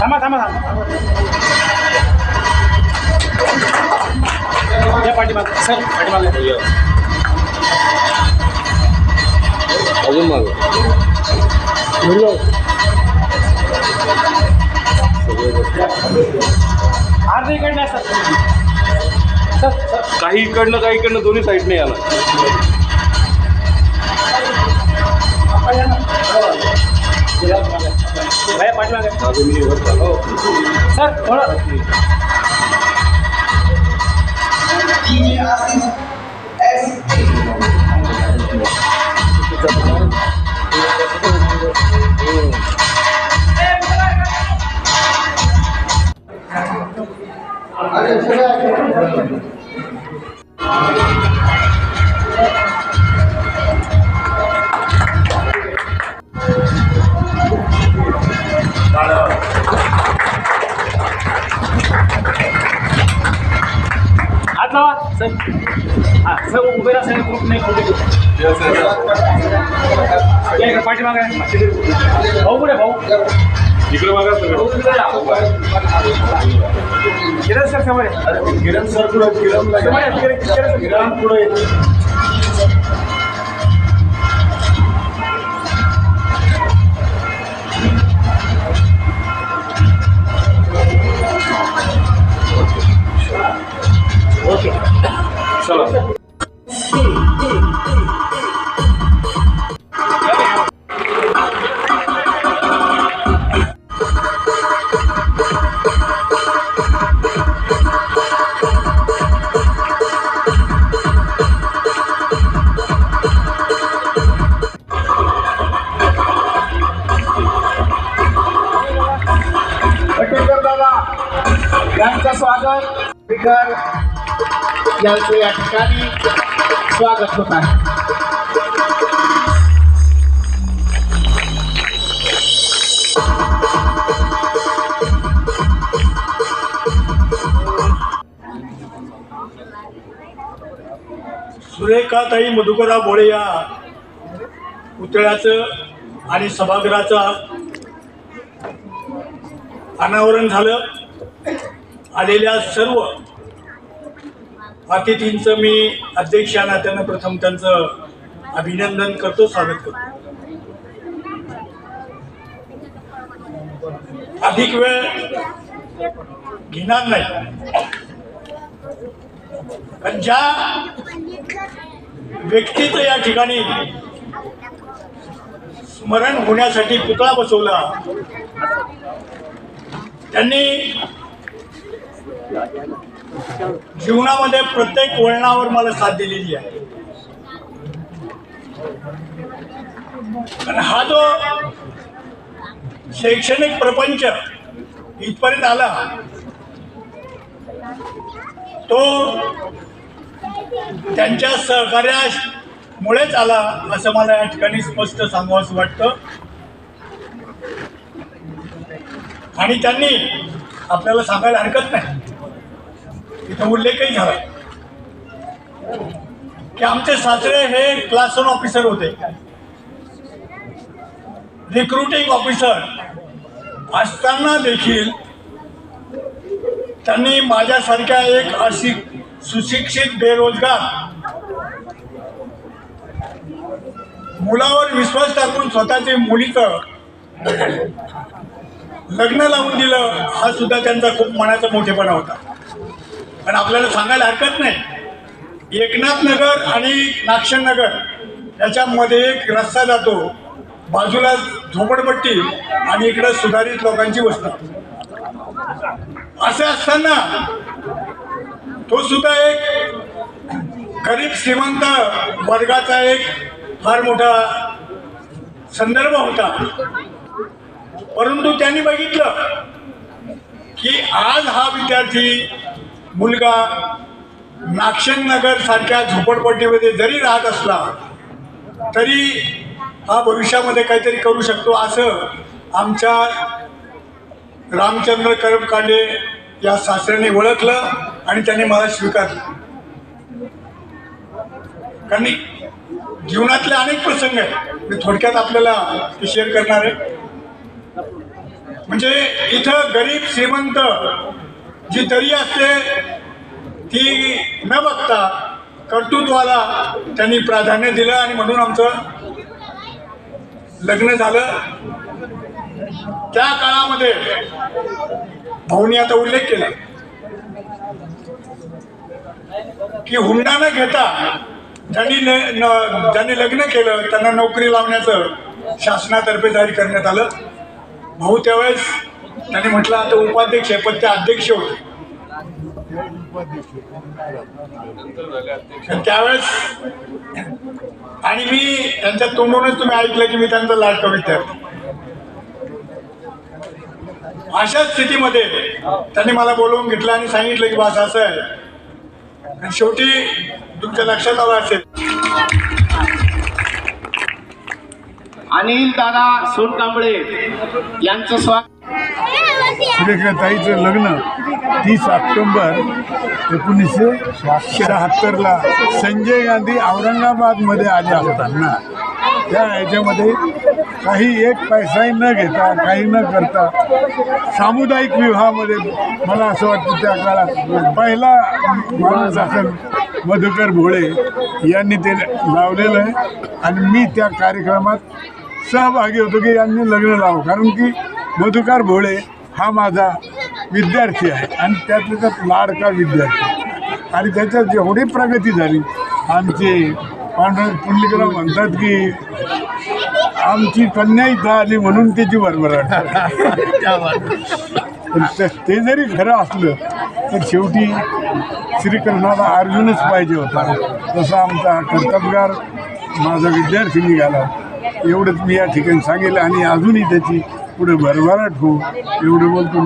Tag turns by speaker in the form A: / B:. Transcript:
A: थांबा थांबा थांबा या पाठीमाग सर पाठीमाग
B: अजून माग
A: अर्ध इकडनं सर सर
B: काही इकडनं दोन्ही साईडने याला
A: भैया पाठीमाग सर थोडं हात लावा सर हां सर उभे राहा सर ग्रुप नाही फोटो घेऊ पाठीमाग आहे भाऊ कुठे भाऊ
B: इकडे बघा सगळं
A: किरण सर समोर
B: किरण सर पुढे किरण पुढे
A: ओके
B: चला
A: यांचं स्वागत स्पीकर यांचं या ठिकाणी स्वागत होत आहे.
C: सुरेखाताई मधुकरराव भोळे या पुतळ्याचं आणि सभागृहाचं अनावरण झालं. आलेल्या सर्व अतिथींचं मी अध्यक्ष या नात्यानं प्रथम त्यांचं अभिनंदन करतो, स्वागत करतो. अधिक वेळ घेणार नाही, पण ज्या व्यक्तीचं या ठिकाणी स्मरण होण्यासाठी पुतळा बसवला, त्यांनी जीवनामध्ये प्रत्येक वळणावर मला साथ दिलेली आहे. आणि हा जो शैक्षणिक प्रपंच इथपर्यंत आला, तो त्यांच्या सहकार्यामुळेच आला असं मला या ठिकाणी स्पष्ट सांगावंसं वाटतं. आणि त्यांनी आपल्याला सांगायला हरकत नाही, इथं उल्लेखही झाला की आमचे सासरे हे क्लास 1 ऑफिसर होते, रिक्रुटिंग ऑफिसर असताना देखील त्यांनी माझ्यासारख्या एक अशी सुशिक्षित बेरोजगार मुलावर विश्वास टाकून स्वतःच्या मुलीचं लग्न लावून दिलं. हा सुद्धा त्यांचा खूप मनाचा मोठेपणा होता. पण आपल्याला सांगायला हरकत नाही, एकनाथ नगर आणि नागशन नगर याच्यामध्ये एक रस्ता जातो, बाजूला झोपडपट्टी आणि इकडं सुधारित लोकांची वस्ती. असं असताना तो सुद्धा एक गरीब श्रीमंत वर्गाचा एक फार मोठा संदर्भ होता. परंतु त्यांनी बघितलं की आज हा विद्यार्थी मुलगा नागशन नगर सारख्या झोपडपट्टीमध्ये जरी राहत असला तरी हा भविष्यामध्ये काहीतरी करू शकतो असं आमच्या रामचंद्र करमकांडे या सासऱ्याने ओळखलं आणि त्यांनी मला स्वीकारलं. कारण जीवनातले अनेक प्रसंग आहेत, मी थोडक्यात आपल्याला ते शेअर करणार आहे. म्हणजे इथं गरीब श्रीमंत जी दरी असते ती न बघता कर्तृत्वाला त्यांनी प्राधान्य दिलं आणि म्हणून आमचं लग्न झालं. त्या काळामध्ये भाऊनी आता उल्लेख केला की हुंडा न घेता ज्यांनी लग्न केलं त्यांना नोकरी लावण्याचं शासनातर्फे जाहीर करण्यात आलं. भाऊ त्यावेळेस त्यांनी म्हटलं आता उपाध्यक्ष आहे, पण ते अध्यक्ष होते. त्यावेळेस आणि मी त्यांच्या तोंडूनच तुम्ही ऐकलं की मी त्यांचा लाडका विद्यार्थी. अशा स्थितीमध्ये त्यांनी मला बोलवून घेतलं आणि सांगितलं की बस असं आहे. आणि शेवटी तुमच्या लक्षात आलं असेल
A: अनिल दादा सोनकांबळे यांचं स्वागत.
D: सुरेखाताईचं लग्न 30 ऑक्टोबर 1976ला संजय गांधी औरंगाबादमध्ये आले असताना त्या ह्याच्यामध्ये काही एक पैसाही न घेता काही न करता सामुदायिक विवाहामध्ये मला असं वाटतं त्या काळात पहिला माणूस असेल मधुकर भोळे यांनी ते लावलेलं आहे. आणि मी त्या कार्यक्रमात सहभागी होतो की यांनी लग्न लावं, कारण की मधुकर भोळे हा माझा विद्यार्थी आहे आणि त्यातल्या त्यात लाडका विद्यार्थी. आणि त्याच्यात जेवढी प्रगती झाली आमचे पांडुरंग पुंडलिकराव म्हणतात की आमची कन्या इथं आली म्हणून त्याची भरभराट. ते जरी खरं असलं तर शेवटी श्रीकृष्णाला अर्जुनच पाहिजे होता. तसा आमचा कर्तबगार माझा विद्यार्थी निघाला. एवढंच मी या ठिकाणी सांगेल आणि अजूनही त्याची पुढे भरभराट हो एवढं बोलतो.